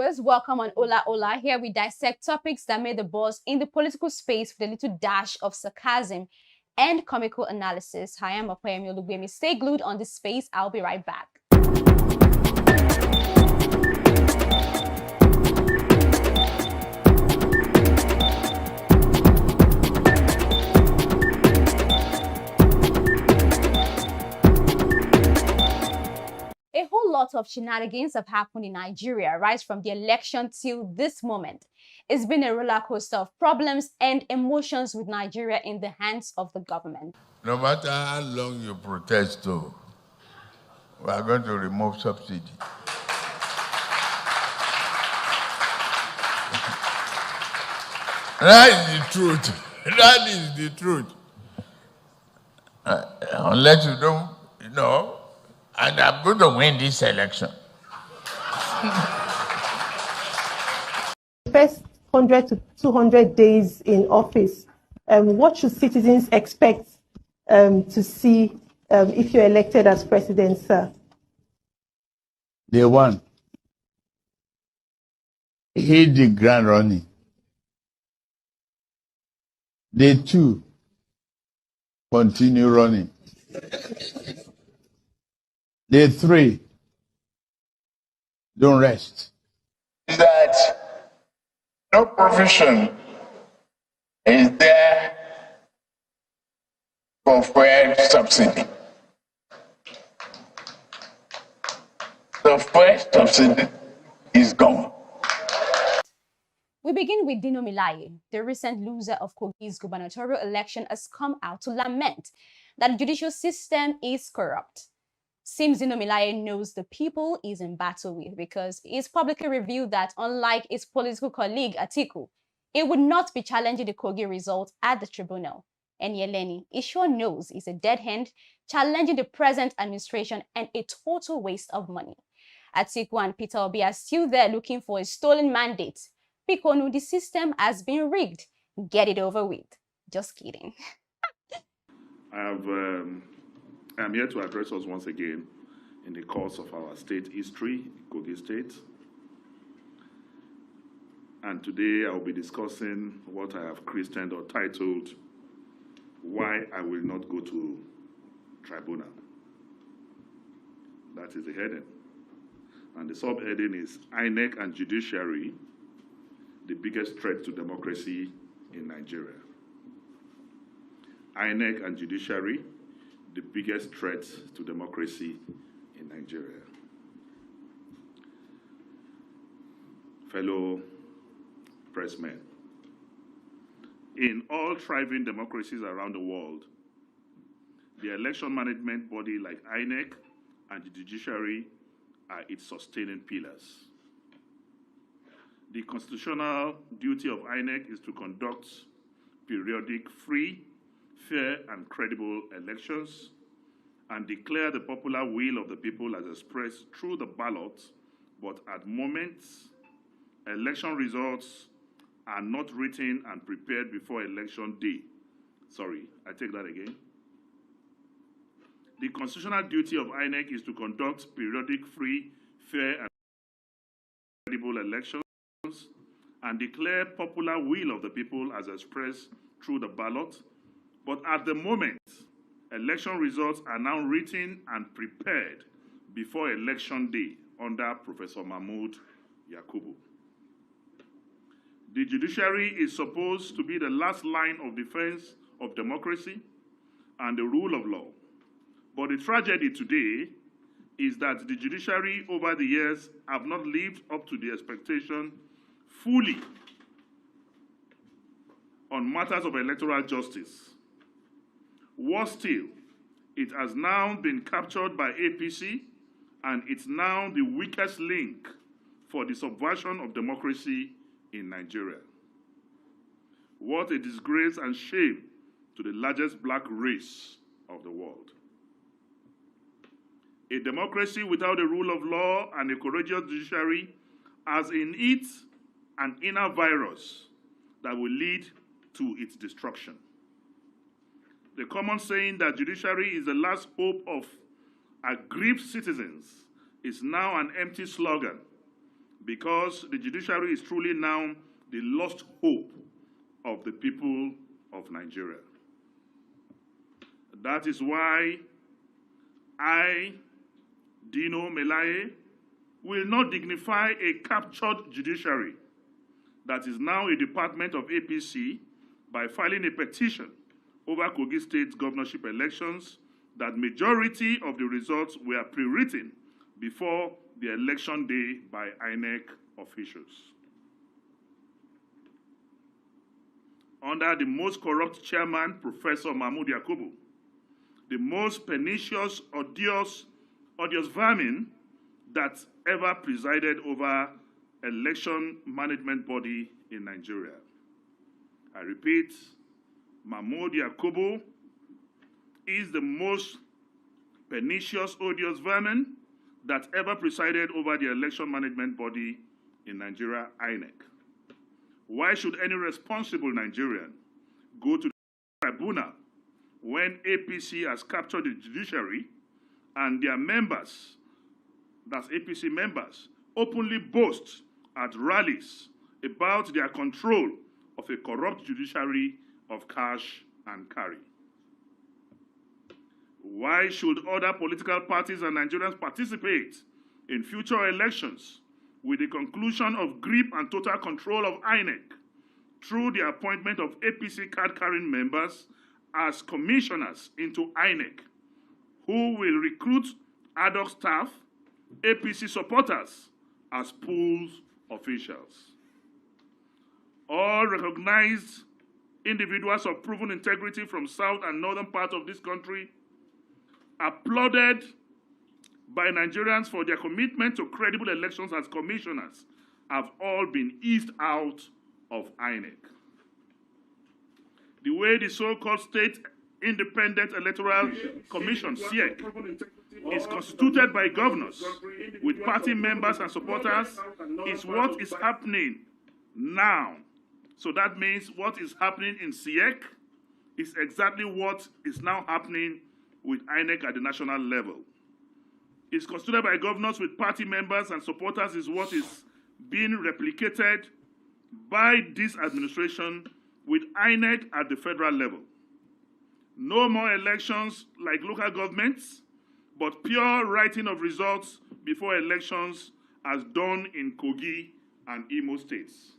viewers, welcome on Ola Ola. Here we dissect topics that made the buzz in the political space with a little dash of sarcasm and comical analysis. Hi, I'm Apoyemi Olugbemi. Stay glued on this space. I'll be right back. A whole lot of shenanigans have happened in Nigeria, right from the election till this moment. It's been a roller coaster of problems and emotions with Nigeria in the hands of the government. No matter how long you protest, though, we are going to remove subsidy. That is the truth. That is the truth. Unless you don't, and I'm going to win this election. First 100 to 200 days in office, what should citizens expect to see if you're elected as president, sir? Day one, hit the ground running. Day two, continue running. Day three, don't rest. That no provision is there for fuel subsidy. The fuel subsidy is gone. We begin with Dino Melaye. The recent loser of Kogi's gubernatorial election has come out to lament that the judicial system is corrupt. Seems Dino Melaye knows the people he's in battle with because he's publicly revealed that, unlike his political colleague Atiku, he would not be challenging the Kogi result at the tribunal. And Yeleni, he sure knows he's a dead hand, challenging the present administration and a total waste of money. Atiku and Peter Obi are still there looking for a stolen mandate. Pikonu, the system has been rigged. Get it over with. Just kidding. I'm here to address us once again in the course of our state history, Kogi State. And today I'll be discussing what I have christened or titled, Why I Will Not Go to Tribunal. That is the heading. And the subheading is INEC and Judiciary, the biggest threat to democracy in Nigeria. INEC and Judiciary, the biggest threat to democracy in Nigeria. Fellow pressmen, in all thriving democracies around the world, the election management body like INEC and the judiciary are its sustaining pillars. The constitutional duty of INEC is to conduct periodic, free, fair and credible elections and declare the popular will of the people as expressed through the ballot, but at moments, election results are not written and prepared before election day. Sorry, I take that again. The constitutional duty of INEC is to conduct periodic, free, fair and credible elections and declare popular will of the people as expressed through the ballot, but at the moment, election results are now written and prepared before election day under Professor Mahmoud Yakubu. The judiciary is supposed to be the last line of defense of democracy and the rule of law. But the tragedy today is that the judiciary over the years have not lived up to the expectation fully on matters of electoral justice. Worse still, it has now been captured by APC, and it's now the weakest link for the subversion of democracy in Nigeria. What a disgrace and shame to the largest black race of the world. A democracy without a rule of law and a courageous judiciary has in it an inner virus that will lead to its destruction. The common saying that judiciary is the last hope of aggrieved citizens is now an empty slogan because the judiciary is truly now the lost hope of the people of Nigeria. That is why I, Dino Melaye, will not dignify a captured judiciary that is now a department of APC by filing a petition over Kogi State governorship elections that majority of the results were pre-written before the election day by INEC officials. Under the most corrupt chairman, Professor Mahmoud Yakubu, the most pernicious, odious vermin that ever presided over election management body in Nigeria. I repeat, Mahmoud Yakubu is the most pernicious, odious vermin that ever presided over the election management body in Nigeria, INEC. Why should any responsible Nigerian go to the tribunal when APC has captured the judiciary and their members, that's APC members, openly boast at rallies about their control of a corrupt judiciary of cash and carry? Why should other political parties and Nigerians participate in future elections with the conclusion of grip and total control of INEC through the appointment of APC card-carrying members as commissioners into INEC, who will recruit ad hoc staff, APC supporters, as pool officials? All recognized individuals of proven integrity from south and northern parts of this country, applauded by Nigerians for their commitment to credible elections as commissioners, have all been eased out of INEC. The way the so-called State Independent Electoral Commission, SIEC, is constituted by governors with party members and supporters is what is happening now. So that means what is happening in SIEC is exactly what is now happening with INEC at the national level. It's constituted by governors with party members and supporters is what is being replicated by this administration with INEC at the federal level. No more elections like local governments, but pure writing of results before elections as done in Kogi and Imo states.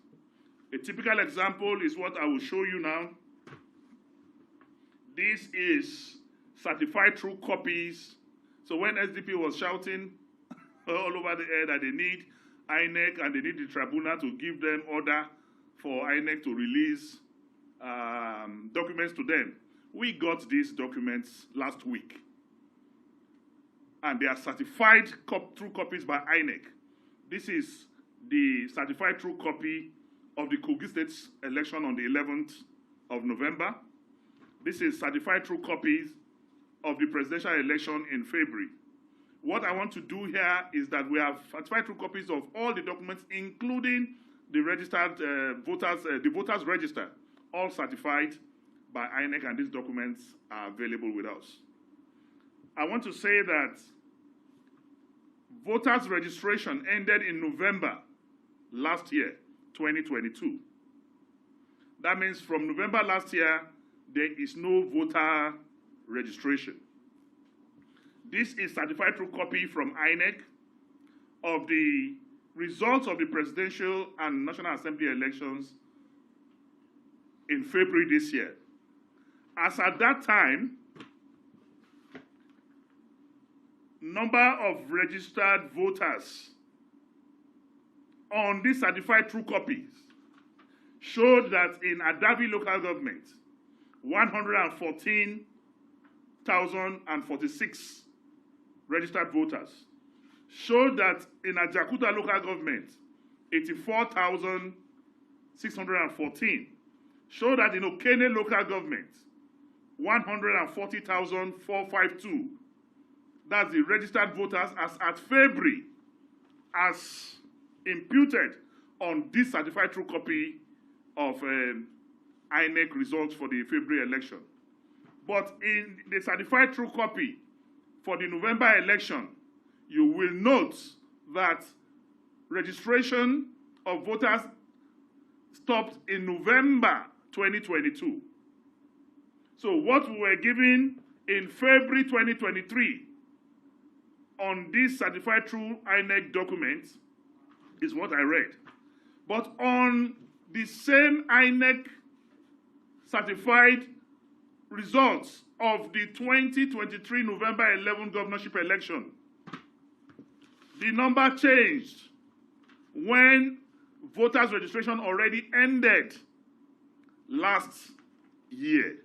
A typical example is what I will show you now. This is certified true copies. So when SDP was shouting all over the air that they need INEC and they need the tribunal to give them order for INEC to release documents to them, we got these documents last week. And they are certified true copies by INEC. This is the certified true copy of the Kogi State election on the 11th of November. This is certified true copies of the presidential election in February. What I want to do here is that we have certified true copies of all the documents, including the registered the voters register, all certified by INEC, and these documents are available with us. I want to say that voters registration ended in November last year, 2022. That means from November last year, there is no voter registration. This is certified true copy from INEC of the results of the presidential and National Assembly elections in February this year. As at that time, number of registered voters on these certified true copies showed that in Adabi local government, 114,046 registered voters. Showed that in Ajakuta local government, 84,614. Showed that in Okene local government, 140,452. That's the registered voters as at February, as imputed on this certified true copy of INEC results for the February election. But in the certified true copy for the November election, you will note that registration of voters stopped in November 2022. So what we were given in February 2023 on this certified through INEC document is what I read. But on the same INEC certified results of the 2023 November 11 governorship election, the number changed when voters' registration already ended last year.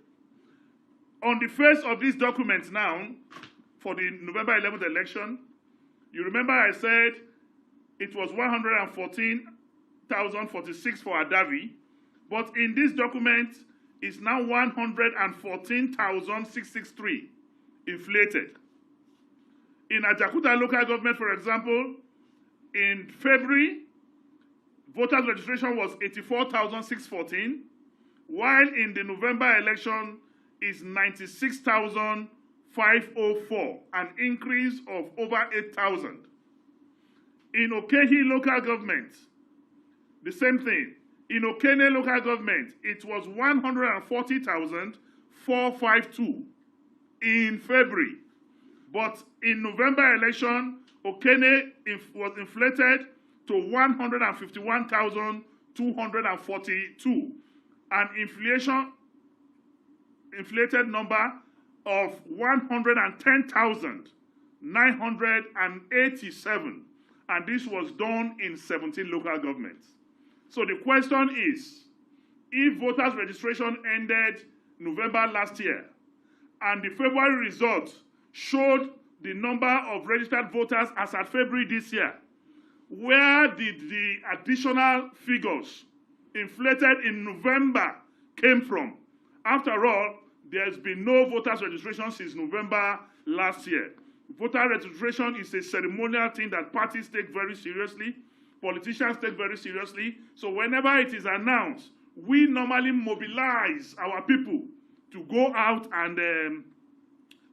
On the face of this document now, for the November 11th election, you remember I said it was 114,046 for Adavi, but in this document, it's now 114,663 inflated. In Ajakuta local government, for example, in February, voters' registration was 84,614, while in the November election is 96,504, an increase of over 8,000. In Okehi local government, the same thing. In Okene local government, it was 140,452 in February. But in November election, Okene was inflated to 151,242, an inflated number of 110,987. And this was done in 17 local governments. So the question is, if voters' registration ended November last year, and the February results showed the number of registered voters as at February this year, where did the additional figures inflated in November came from? After all, there's been no voters' registration since November last year. Voter registration is a ceremonial thing that parties take very seriously, politicians take very seriously. So whenever it is announced, we normally mobilize our people to go out and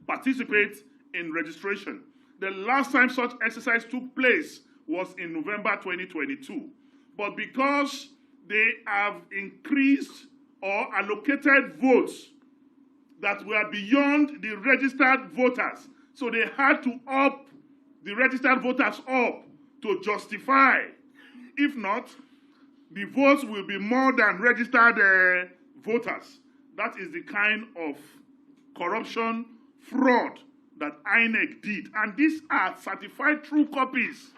participate in registration. The last time such exercise took place was in November 2022. But because they have increased or allocated votes that were beyond the registered voters, so they had to up the registered voters up to justify. If not, the votes will be more than registered voters. That is the kind of corruption, fraud that INEC did. And these are certified true copies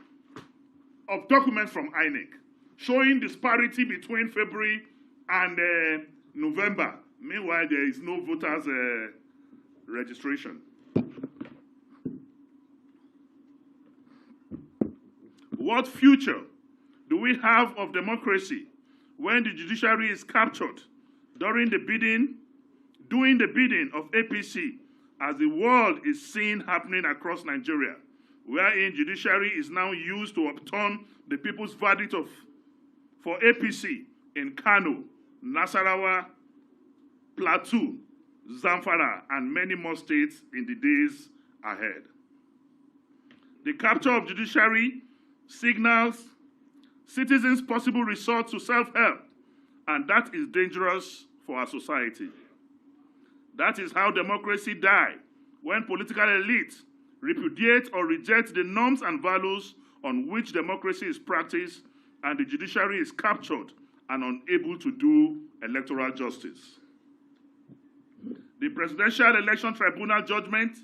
of documents from INEC, showing disparity between February and November. Meanwhile, there is no voters' registration. What future do we have of democracy when the judiciary is captured during the bidding of APC, as the world is seeing happening across Nigeria, wherein judiciary is now used to overturn the people's verdict for APC in Kano, Nasarawa, Plateau, Zamfara, and many more states in the days ahead. The capture of judiciary signals citizens' possible resort to self-help, and that is dangerous for our society. That is how democracy dies, when political elites repudiate or reject the norms and values on which democracy is practiced, and the judiciary is captured and unable to do electoral justice. The Presidential Election Tribunal judgment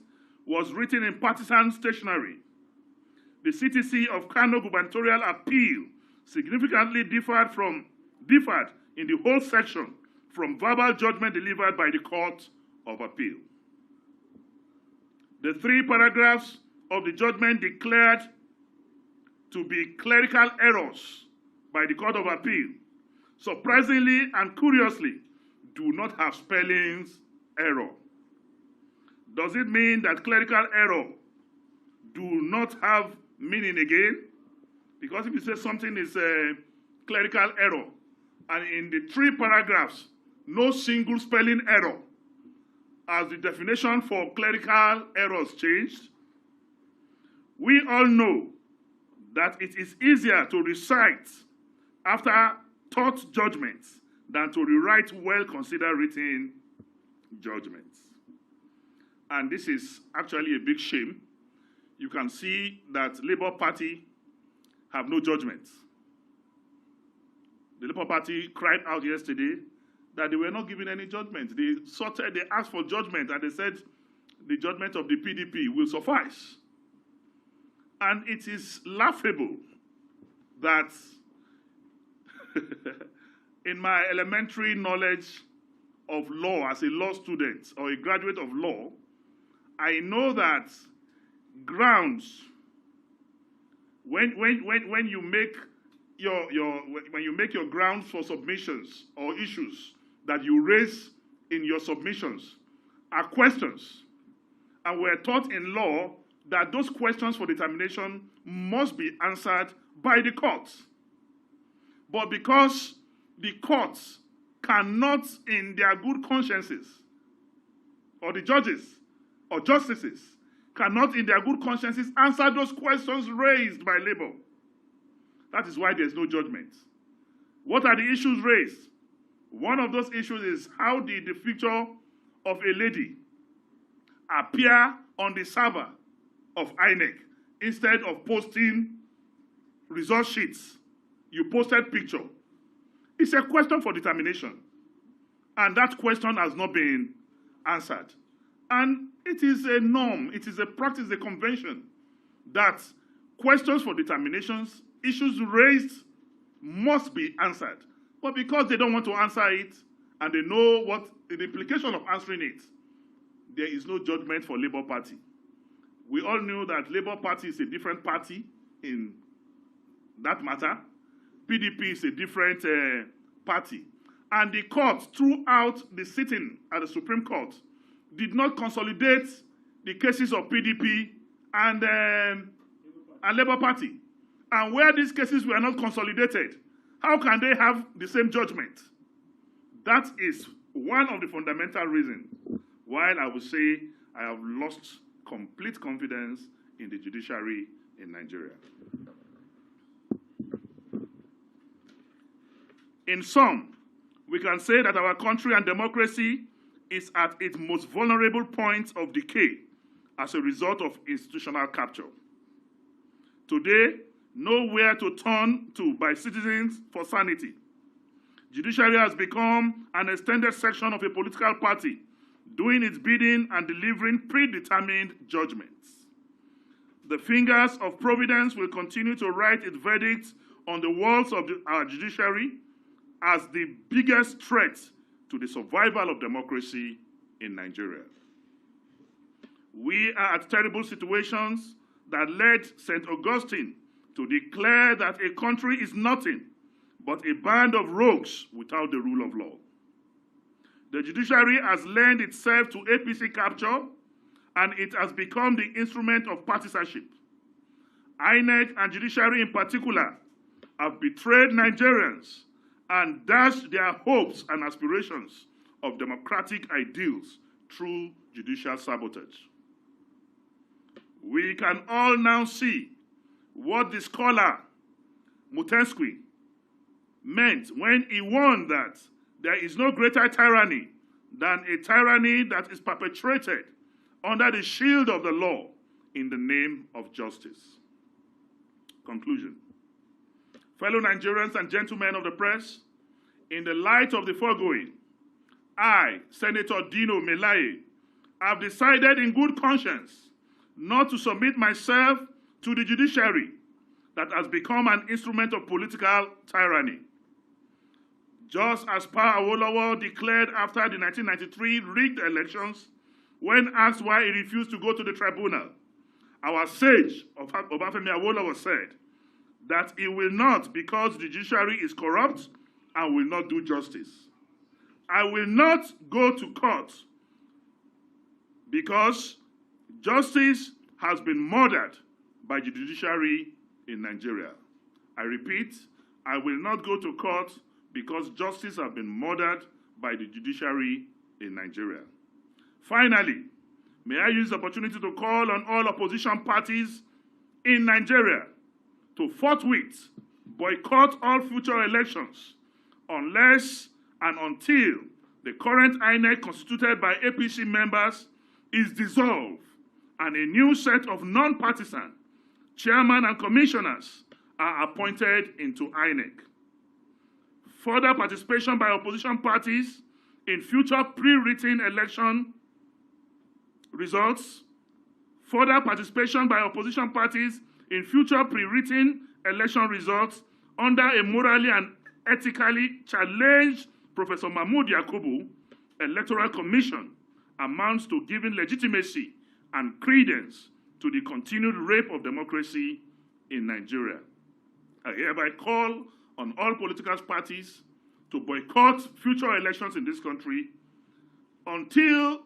was written in partisan stationery. The CTC of Kano gubernatorial appeal significantly differed in the whole section from verbal judgment delivered by the Court of Appeal. The 3 paragraphs of the judgment declared to be clerical errors by the Court of Appeal, surprisingly and curiously, do not have spellings error. Does it mean that clerical error do not have meaning again? Because if you say something is a clerical error, and in the 3 paragraphs, no single spelling error, as the definition for clerical errors changed, we all know that it is easier to recite after thought judgments than to rewrite well-considered written judgments. And this is actually a big shame. You can see that Labour Party have no judgments. The Labour Party cried out yesterday that they were not given any judgment. They asked for judgment, and they said the judgment of the PDP will suffice. And it is laughable that in my elementary knowledge of law as a law student or a graduate of law, I know that grounds, when you make your grounds for submissions or issues that you raise in your submissions are questions. And we're taught in law that those questions for determination must be answered by the courts. But because the courts cannot, in their good consciences, or the judges or justices cannot, in their good consciences, answer those questions raised by Labour, that is why there's no judgment. What are the issues raised? One of those issues is, how did the picture of a lady appear on the server of INEC instead of posting result sheets? You posted picture. It's a question for determination. And that question has not been answered. And it is a norm, it is a practice, a convention, that questions for determinations, issues raised, must be answered. But because they don't want to answer it, and they know what the implication of answering it, there is no judgment for Labour Party. We all knew that Labour Party is a different party in that matter. PDP is a different party. And the court, throughout the sitting at the Supreme Court, did not consolidate the cases of PDP and Labour Party. And where these cases were not consolidated, how can they have the same judgment? That is one of the fundamental reasons why I would say I have lost complete confidence in the judiciary in Nigeria. In sum, we can say that our country and democracy is at its most vulnerable point of decay as a result of institutional capture. Today, nowhere to turn to by citizens for sanity. Judiciary has become an extended section of a political party, doing its bidding and delivering predetermined judgments. The fingers of providence will continue to write its verdict on the walls of our judiciary as the biggest threat to the survival of democracy in Nigeria. We are at terrible situations that led St. Augustine to declare that a country is nothing but a band of rogues without the rule of law. The judiciary has lent itself to APC capture, and it has become the instrument of partisanship. INEC and judiciary in particular have betrayed Nigerians and dashed their hopes and aspirations of democratic ideals through judicial sabotage. We can all now see what the scholar Montesquieu meant when he warned that there is no greater tyranny than a tyranny that is perpetrated under the shield of the law in the name of justice. Conclusion. Fellow Nigerians and gentlemen of the press, in the light of the foregoing, I, Senator Dino Melaye, have decided in good conscience not to submit myself to the judiciary that has become an instrument of political tyranny. Just as Pa Awolowo declared after the 1993 rigged elections, when asked why he refused to go to the tribunal, our sage, Obafemi Awolowo, said that he will not because the judiciary is corrupt and will not do justice. I will not go to court because justice has been murdered by the judiciary in Nigeria. I repeat, I will not go to court because justice has been murdered by the judiciary in Nigeria. Finally, may I use the opportunity to call on all opposition parties in Nigeria to forthwith boycott all future elections unless and until the current INEC constituted by APC members is dissolved and a new set of non-partisan chairman and commissioners are appointed into INEC. Further participation by opposition parties in future pre-written election results. Further participation by opposition parties in future pre-written election results under a morally and ethically challenged Professor Mahmoud Yakubu Electoral Commission amounts to giving legitimacy and credence to the continued rape of democracy in Nigeria. I hereby call on all political parties to boycott future elections in this country until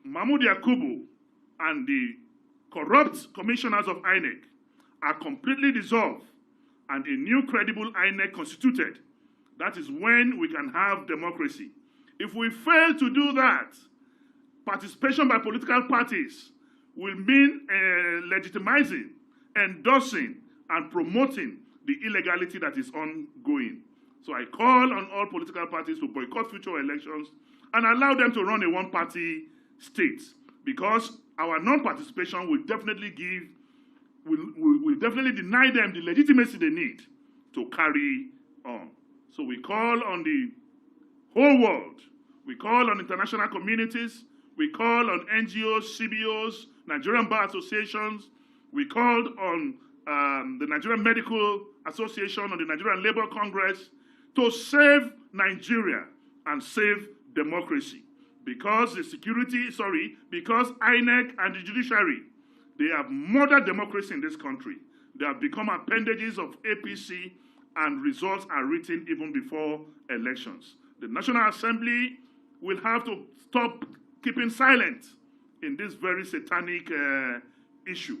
Mahmoud Yakubu and the corrupt commissioners of INEC are completely dissolved and a new credible INEC constituted. That is when we can have democracy. If we fail to do that, participation by political parties will mean legitimizing, endorsing, and promoting the illegality that is ongoing. So I call on all political parties to boycott future elections and allow them to run a one-party state, because our non-participation will definitely will definitely deny them the legitimacy they need to carry on. So we call on the whole world, we call on international communities, we call on NGOs, CBOs, Nigerian Bar Associations, we called on the Nigerian Medical Association, on the Nigerian Labour Congress, to save Nigeria and save democracy. Because because INEC and the judiciary, they have murdered democracy in this country. They have become appendages of APC, and results are written even before elections. The National Assembly will have to stop keeping silent in this very satanic issue.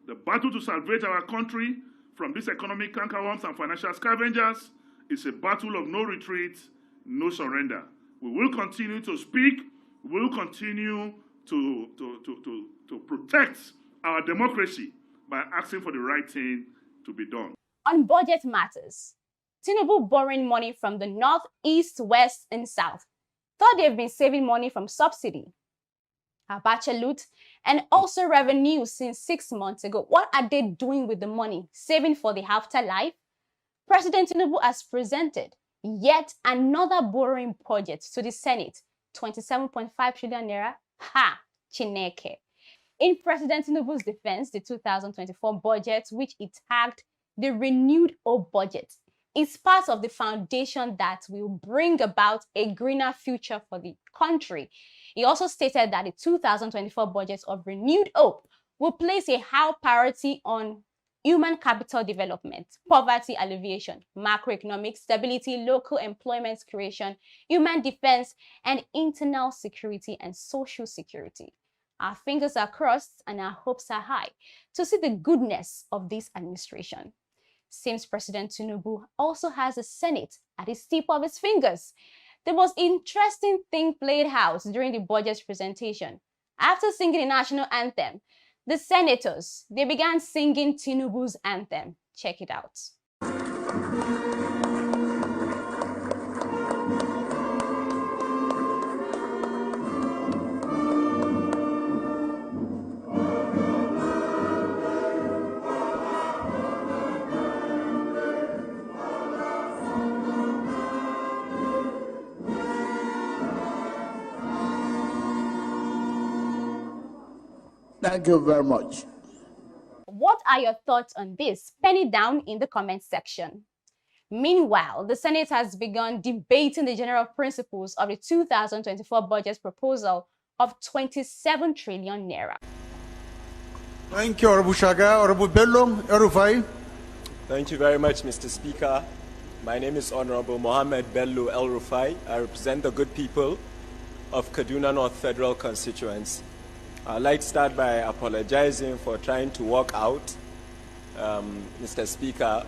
The battle to salvage our country from these economic cankerworms and financial scavengers is a battle of no retreat, no surrender. We will continue to speak. We will continue to protect our democracy by asking for the right thing to be done. On budget matters, Tinubu borrowing money from the north, east, west, and south. Thought they've been saving money from subsidy, Abacha loot, and also revenue since 6 months ago. What are they doing with the money? Saving for the afterlife? President Tinubu has presented yet another borrowing project to the Senate, 27.5 trillion naira. Ha! Chineke. In President Tinubu's defense, the 2024 budget, which he tagged the renewed hope budget, is part of the foundation that will bring about a greener future for the country. He also stated that the 2024 budget of renewed hope will place a high priority on human capital development, poverty alleviation, macroeconomic stability, local employment creation, human defense, and internal security and social security. Our fingers are crossed and our hopes are high to see the goodness of this administration. Seems President Tinubu also has a Senate at the tip of his fingers. The most interesting thing played out during the budget's presentation. After singing the national anthem, the senators, they began singing Tinubu's anthem. Check it out. Thank you very much. What are your thoughts on this? Pen it down in the comment section. Meanwhile, the Senate has begun debating the general principles of the 2024 budget proposal of 27 trillion naira. Thank you, Honorable Shaga. Honorable Bello, El-Rufai. Thank you very much, Mr. Speaker. My name is Honorable Mohammed Bello El-Rufai. I represent the good people of Kaduna North Federal Constituency. I'd like to start by apologizing for trying to walk out. Mr. Speaker,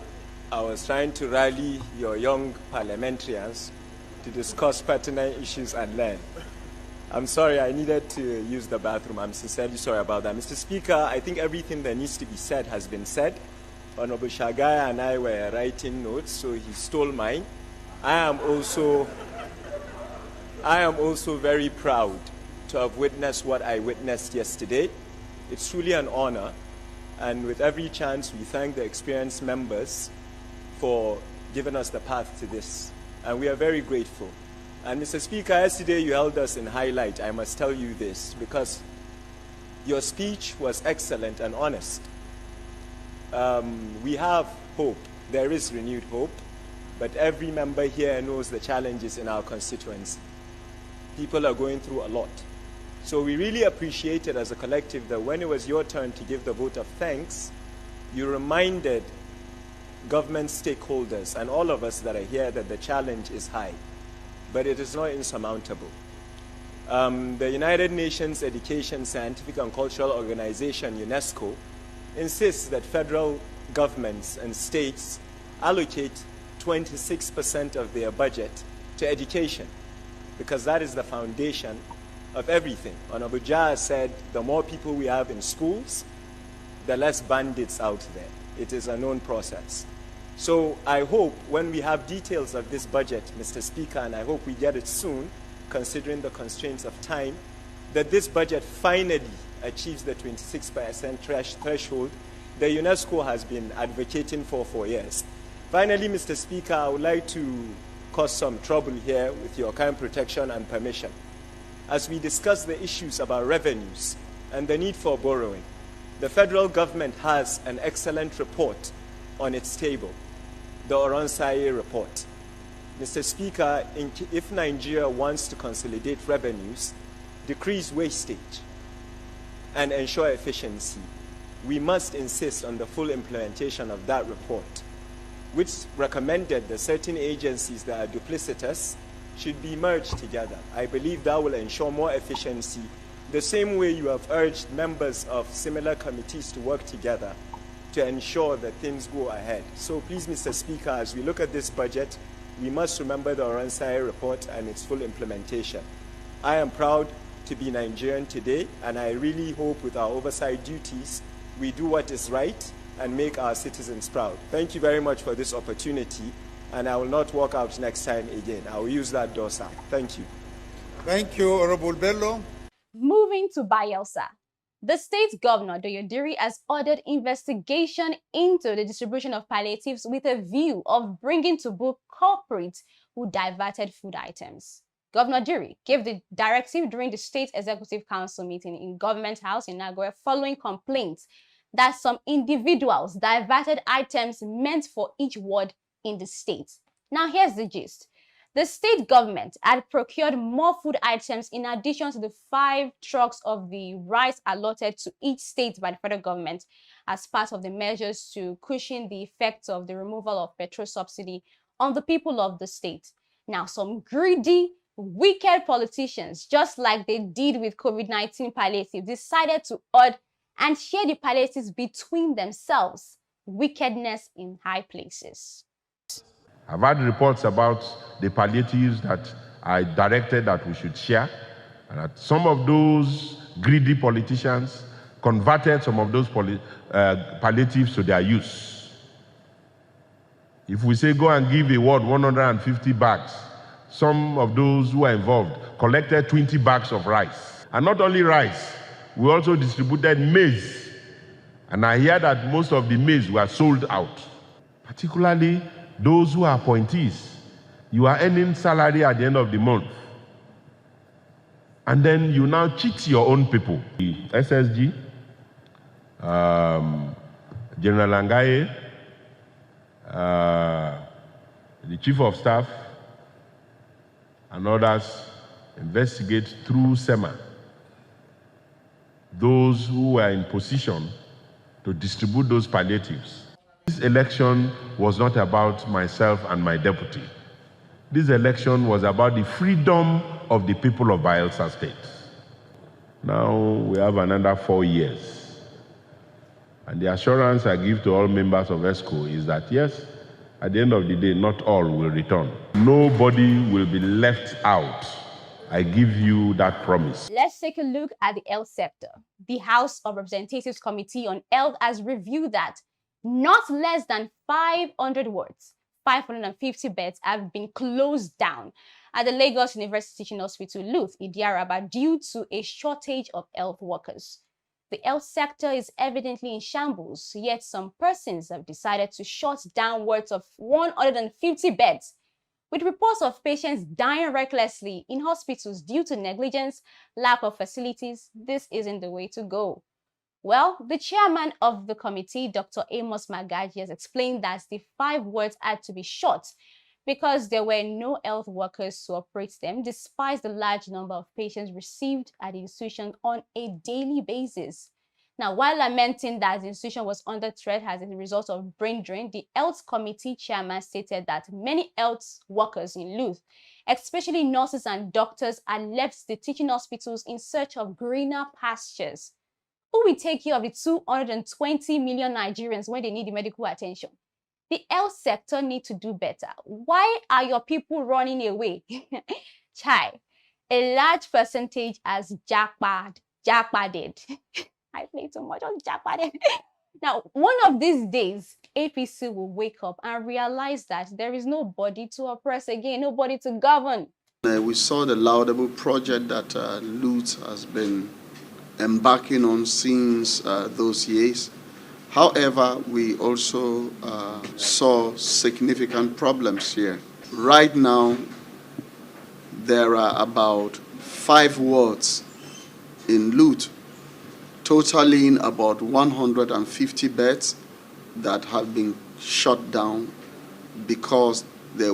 I was trying to rally your young parliamentarians to discuss pertinent issues and learn. I'm sorry, I needed to use the bathroom. I'm sincerely sorry about that. Mr. Speaker, I think everything that needs to be said has been said. Honorable Shagaya and I were writing notes, so he stole mine. I am also very proud to have witnessed what I witnessed yesterday. It's truly an honor, and with every chance, we thank the experienced members for giving us the path to this, and we are very grateful. And Mr. Speaker, yesterday you held us in highlight. I must tell you this, because your speech was excellent and honest. We have hope. There is renewed hope, but every member here knows the challenges in our constituency. People are going through a lot. So we really appreciate it as a collective that when it was your turn to give the vote of thanks, you reminded government stakeholders and all of us that are here that the challenge is high, but it is not insurmountable. The United Nations Education, Scientific and Cultural Organization, UNESCO, insists that federal governments and states allocate 26% of their budget to education, because that is the foundation of everything. Honorable Jha said the more people we have in schools, the less bandits out there. It is a known process. So I hope when we have details of this budget, Mr. Speaker, and I hope we get it soon, considering the constraints of time, that this budget finally achieves the 26% threshold the UNESCO has been advocating for years. Finally, Mr. Speaker, I would like to cause some trouble here with your kind protection and permission. As we discuss the issues about revenues and the need for borrowing, the federal government has an excellent report on its table, the Oronsaye report. Mr. Speaker, if Nigeria wants to consolidate revenues, decrease wastage, and ensure efficiency, we must insist on the full implementation of that report, which recommended that certain agencies that are duplicitous should be merged together. I believe that will ensure more efficiency, the same way you have urged members of similar committees to work together to ensure that things go ahead. So please, Mr. Speaker, as we look at this budget, we must remember the Oronsaye report and its full implementation. I am proud to be Nigerian today, and I really hope with our oversight duties, we do what is right and make our citizens proud. Thank you very much for this opportunity, and I will not walk out next time again. I will use that door, sir. Thank you. Thank you, Honorable Bello. Moving to Bayelsa. The state governor, Diri, has ordered investigation into the distribution of palliatives with a view of bringing to book culprits who diverted food items. Governor Diri gave the directive during the State Executive Council meeting in Government House in Nagoya following complaints that some individuals diverted items meant for each ward in the state. Now here's the gist. The state government had procured more food items in addition to the 5 trucks of the rice allotted to each state by the federal government as part of the measures to cushion the effects of the removal of petrol subsidy on the people of the state. Now, some greedy, wicked politicians, just like they did with COVID-19 palliative, decided to hoard and share the palliatives between themselves. Wickedness in high places. I've had reports about the palliatives that I directed that we should share, and that some of those greedy politicians converted some of those palliatives to their use. If we say go and give a ward 150 bags, some of those who are involved collected 20 bags of rice. And not only rice, we also distributed maize. And I hear that most of the maize were sold out. Particularly those who are appointees. You are earning salary at the end of the month. And then you now cheat your own people. The SSG, General Langaye, the Chief of Staff, and others investigate through SEMA those who are in position to distribute those palliatives. This election was not about myself and my deputy. This election was about the freedom of the people of Bayelsa State. Now we have another 4 years. And the assurance I give to all members of ESCO is that yes, at the end of the day, not all will return. Nobody will be left out. I give you that promise. Let's take a look at the health sector. The House of Representatives Committee on Health has reviewed that Not less than 500 wards, 550 beds have been closed down at the Lagos University Teaching Hospital, Luth, Idiaraba, due to a shortage of health workers. The health sector is evidently in shambles, yet some persons have decided to shut down wards of 150 beds, with reports of patients dying recklessly in hospitals due to negligence, lack of facilities. This isn't the way to go. Well, the chairman of the committee, Dr. Amos Magaji, has explained that the 5 wards had to be shut because there were no health workers to operate them, despite the large number of patients received at the institution on a daily basis. Now, while lamenting that the institution was under threat as a result of brain drain, the health committee chairman stated that many health workers in Luth, especially nurses and doctors, had left the teaching hospitals in search of greener pastures. Who will take care of the 220 million Nigerians when they need the medical attention? The health sector need to do better. Why are your people running away? Chai, a large percentage has jackpotted. I play too much on jackpotted. Now, one of these days, APC will wake up and realize that there is nobody to oppress again, nobody to govern. We saw the laudable project that Luth has been embarking on since those years. However, we also saw significant problems here. Right now, there are about 5 wards in Luth, totaling about 150 beds that have been shut down because there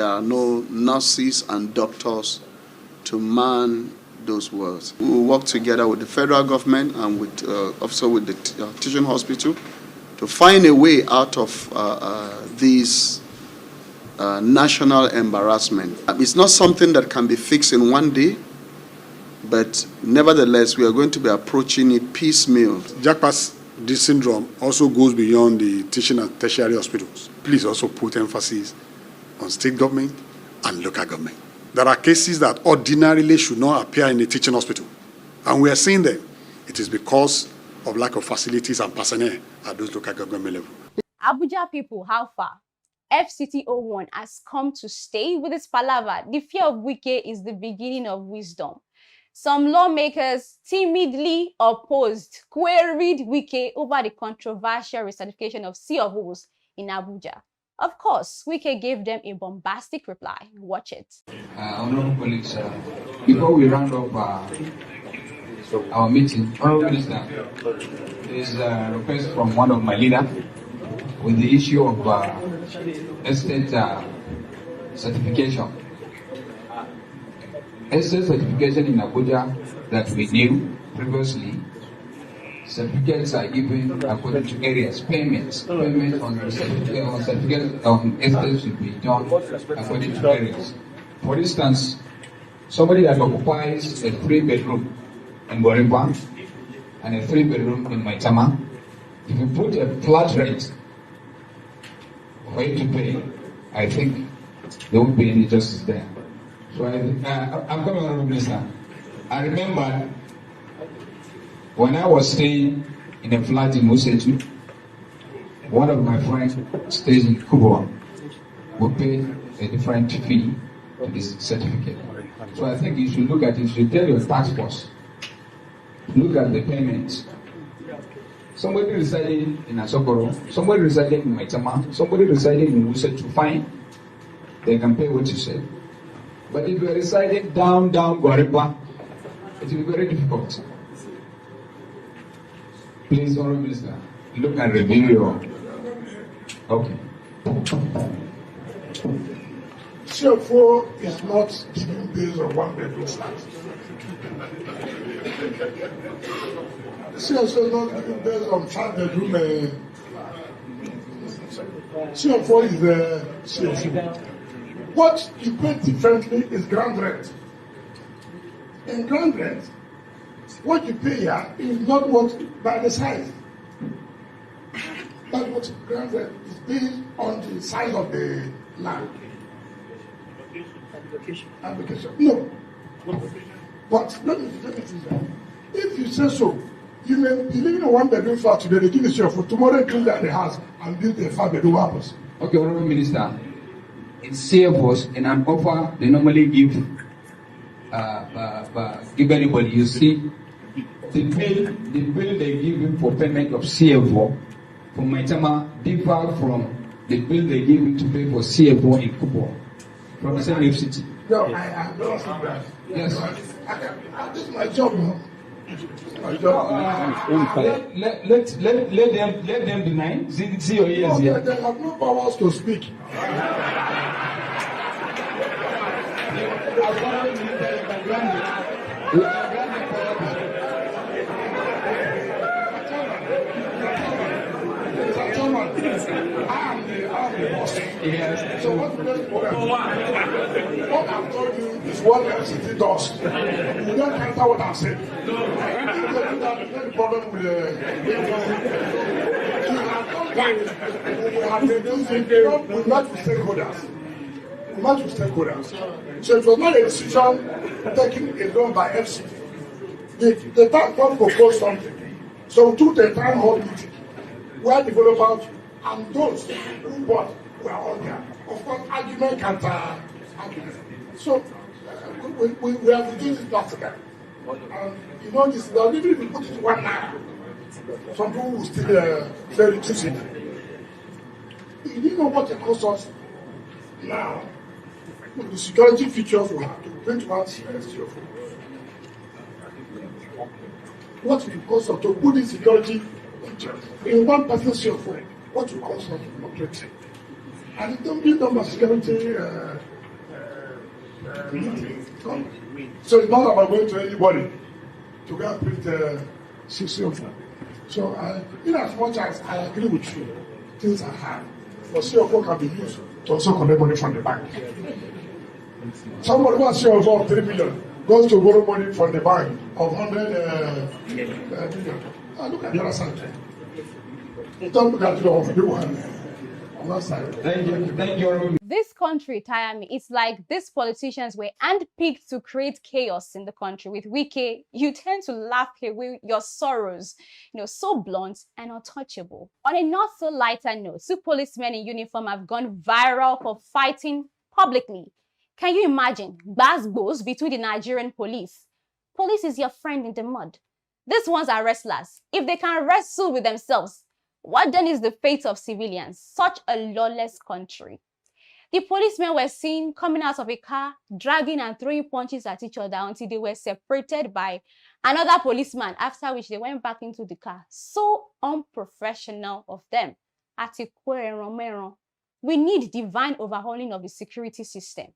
are no nurses and doctors to man those wards. We will work together with the federal government and with also with the teaching hospital to find a way out of this national embarrassment. It's not something that can be fixed in one day, but nevertheless, we are going to be approaching it piecemeal. Jackpot's this syndrome also goes beyond the teaching and tertiary hospitals. Please also put emphasis on state government and local government. There are cases that ordinarily should not appear in a teaching hospital, and we are seeing them. It is because of lack of facilities and personnel at those local government level. Abuja people, how far? FCT 01 has come to stay with its palaver. The fear of Wike is the beginning of wisdom. Some lawmakers timidly queried Wike over the controversial recertification of C of O's in Abuja. Of course, Wike gave them a bombastic reply. Watch it. Honorable colleagues, before we round up our meeting, Honorable Minister, there is a request from one of my leaders with the issue of estate certification. Estate certification in Abuja that we knew previously, certificates are given according to areas. Payments on the certificate on estate should be done according to areas. For instance, somebody that occupies a 3-bedroom in Boricua and a 3-bedroom in Maitama, if you put a flat rate for you to pay, I think there won't be any justice there. So I'm coming, Honorable Minister. I remember when I was staying in a flat in Musetu, one of my friends stays in Kubo, will pay a different fee to this certificate. So I think you should look at it, you should tell your tax force, look at the payments. Somebody residing in Asokoro, somebody residing in Maitama, somebody residing in Musetu, fine, they can pay what you said. But if you are residing down Guaripa, it will be very difficult. Please, Honorable Minister, look and review your... Okay. CFO is not given based on 1-bedroom flat. CFO is not given based on 5-bedroom. CFO is the CFO. What you pay differently is ground rent. In ground rent, what you pay here is not what by the size. That's what ground rent is based on the size of the land. Application. No. But let me say that. If you say so, You may be living in one bedroom flat today, they give it to you for tomorrow, they clean the house and build a 5-bedroom house. Okay, Honorable Minister, in CFOs, in an offer, they normally give anybody. You see, the bill they give him for payment of CFO from Maitama differ from the bill they give him to pay for CFO in Kubo from the same FCT. No, I don't see that. Yes. This is my job, no? My job. Let them deny. See your ears here. They have no powers to speak. I am the boss. Yes. So what I've told you is what FCT does. You don't answer what I'm saying. The problem with we met with stakeholders. So it was not a decision taken alone by FCT. The town hall proposed something. So we took the town hall meeting where developers and those who bought were all there. Of course, argument counter argument. So we have to do this practically. You know, this, even if you put it 1 naira, some people will still very choosy. You didn't know what it costs us now. The security features we have to bring to us what will cost us to put in security features in one person's cell phone? What will cost us to operate? And it don't be done by security so it's not about going to anybody to go and print 6 cell phone. So in as much as I agree with you, things are hard. But cell phone can be used to also collect money from the bank. Somebody wants cell phone of 3 million, goes to borrow money from the bank of 100 million. Look at the other side. Don't look at the other one. Thank you. This country tire me. It's like these politicians were handpicked to create chaos in the country. With Wike, you tend to laugh away your sorrows, so blunt and untouchable. On a not so lighter note, 2 policemen in uniform have gone viral for fighting publicly. Can you imagine gbas between the Nigerian police? Police is your friend in the mud. These ones are wrestlers. If they can wrestle with themselves, what then is the fate of civilians? Such a lawless country. The policemen were seen coming out of a car, dragging and throwing punches at each other until they were separated by another policeman, after which they went back into the car. So unprofessional of them. We need divine overhauling of the security system.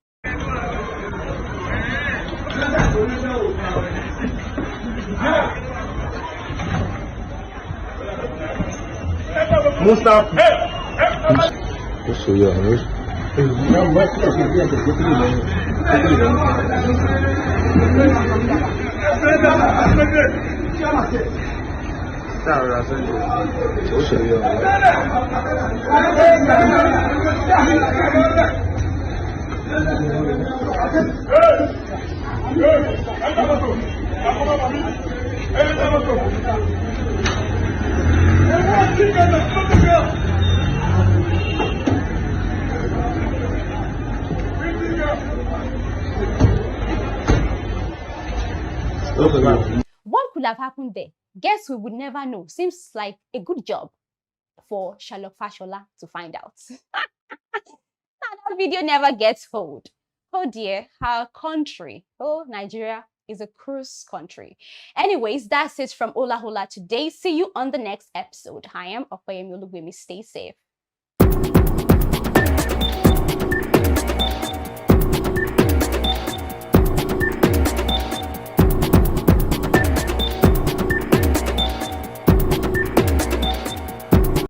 What could have happened there? Guess we would never know. Seems like a good job for Sherlock Fashola to find out. That video never gets old. Oh dear, our country, Nigeria is a cruise country. Anyways, that's it from Ola Hola today. See you on the next episode. I am Okoyemi Olugbemi. Stay safe.